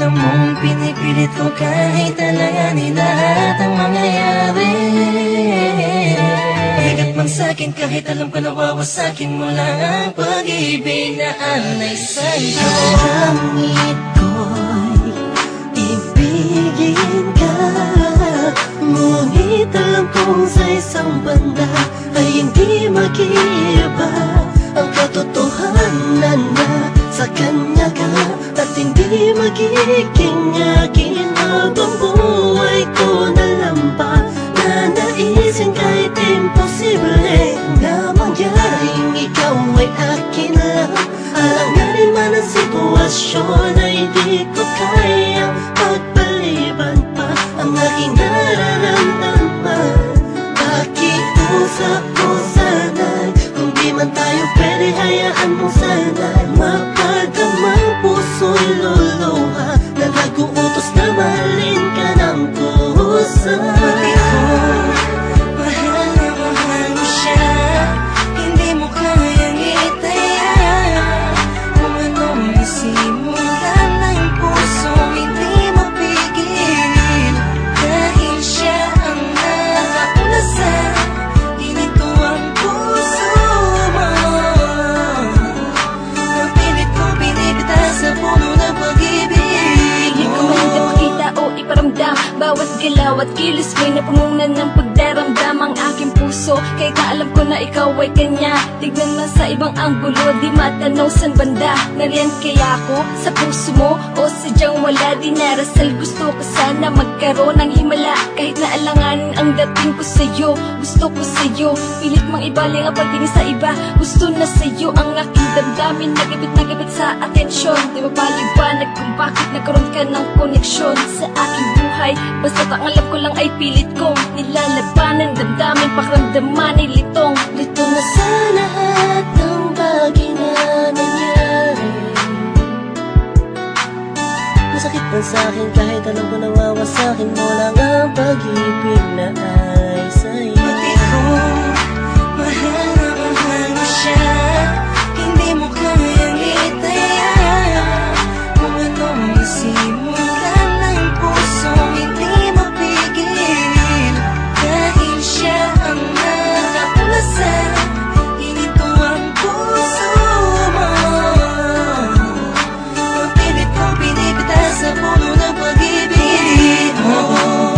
alam mong pinipilit ko kahit alanganin lahat ang mangyayari. Bigat man sa'kin kahit alam ko nawawasakin mo lang ang pag-ibig na alay sa'yo. Langit ko'y ibigin ka, ngunit alam kong sa isang banda ay hindi mag-iiba ang katotohanan na sa kanya ka at hindi magiging akin habang buhay ko na lampa. Nanaisin kahit imposible na mangyaring ikaw ay akin lang. Alanganin man ang sitwasyon ay di ko kayang pagpaliban pa ang aking nararamdaman. Pakiusap ko sana'y kung di man tayo pwede, hayaan mo sana'y mapadamang puso'y luluha na nag-uutos na mahalin ka ng kusa. Bawat galaw at kilos mo'y napununan ng pagdaramdam ang aking puso. Kahit na alam ko na ikaw ay kanya, tignan man sa ibang anggulo, di matanaw san banda. Nariyan kaya ako sa puso mo o sadyang wala? Di narasal, gusto ko sana magkaroon ng himala. Kahit na alanganin ang dating ko sa'yo, gusto ko sa'yo. Pilit mang ibaling ang pagtingin sa iba, gusto na sa'yo ang aking damdamin. Nagabit sa atensyon, di mapaliwanag kung bakit nagkaroon ka ng koneksyon sa aking buhay. Basta't ang alam ko lang ay pilit kong nilalabanan, damdamin, pakiramdaman ay litong. Lito na sa lahat ng bagay na nangyari. Masakit man sa'kin kahit alam ko nawawasakin mo lang ang pag-ibig na ay sa'yo. Pati kung mahal na mahal mo siya, hindi mo kayang itaya. Kung anong isimulan ng puso, hindi mapigil. Dahil siya ang nakakulasan, hinito ang puso mo. Mapilit kong pinipitas sa puno ng pag-ibig mo.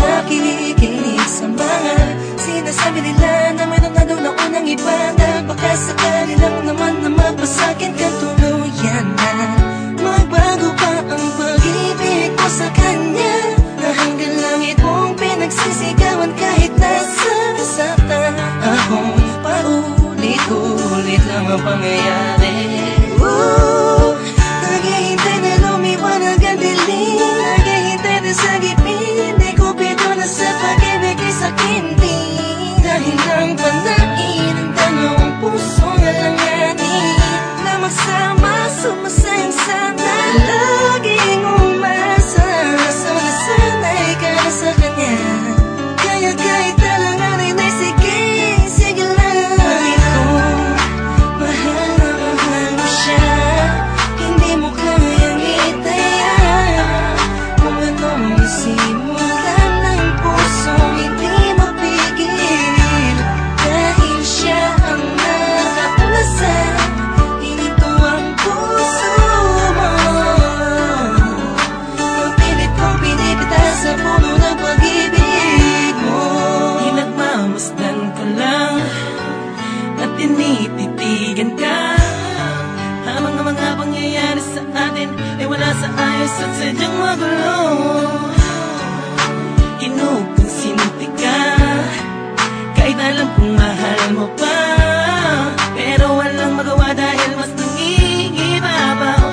Nakikinig sa mga sinasabi nila na mayroon na daw na unang iba, na baka sakali lang naman na mapasakin ka tuluyan na. Magbago pa ang pag-ibig ko sa kanya, na hanggang langit mong pinagsisigawan kahit nasa saktan. Akong paulit-ulit lang ang pangyayari. Naghihintay na lumiwanag ang dilim, naghihintay na sa gipin, di ko pito na sa pag-ibig ay sakin din. Dahil lang panain ang dalawang pusong alanganin na magsama, sumasayang sana, laging umasa. Sanasanay ka na sa kanya, kaya kahit alanganin ay sige, sige lang. Bakit kung mahal na mahal mo siya, hindi mo kayang itaya. Kung anong isimulan ng puso, hindi mapigil. Dahil siya ang nakakulasan, hinito ang puso mo. Mapilit kong pinipitas sa puno ng pag-ibig mo. Pinagmamasdan ko lang at tinititigan ka, habang ang mga pangyayari sa atin ay wala sa ayos at sadyang magulo. Kinukonsinti ka kahit alam kong mahal mo pa, pero walang magawa dahil mas nangingibabaw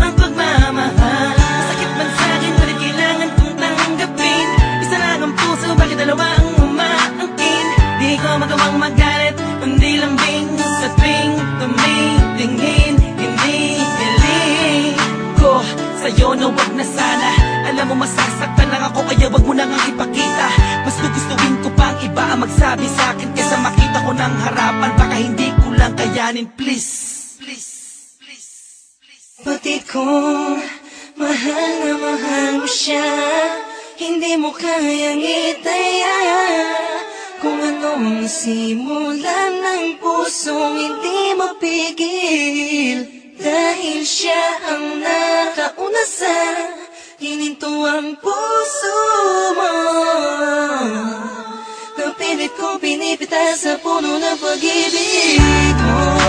ang pagmamahal. Masakit man sa'kin, ngunit kailangan kong tanggapin. Isa lang ang puso, bakit dalawa ang umaangkin? Di ko magawang magalit, kundi lambing sa tuwing tumitingin. Hindi hiling ko sa'yo na wag na sana. Alam mo masasaktan lang ako, kaya wag mo nang ipakita. Mas gugustuhin ko pang iba ang magsabi sa'kin kaysa makita ko ng harapan. Baka hindi ko lang kayanin, please. Pati kung Mahal na mahal mo siya, hindi mo kayang itaya. Kung anong nasimulan ng pusong hindi mapigil, dahil siya ang nakauna sa hininto ang puso mo. Napilit kong pinipitas sa puno ng pag-ibig mo.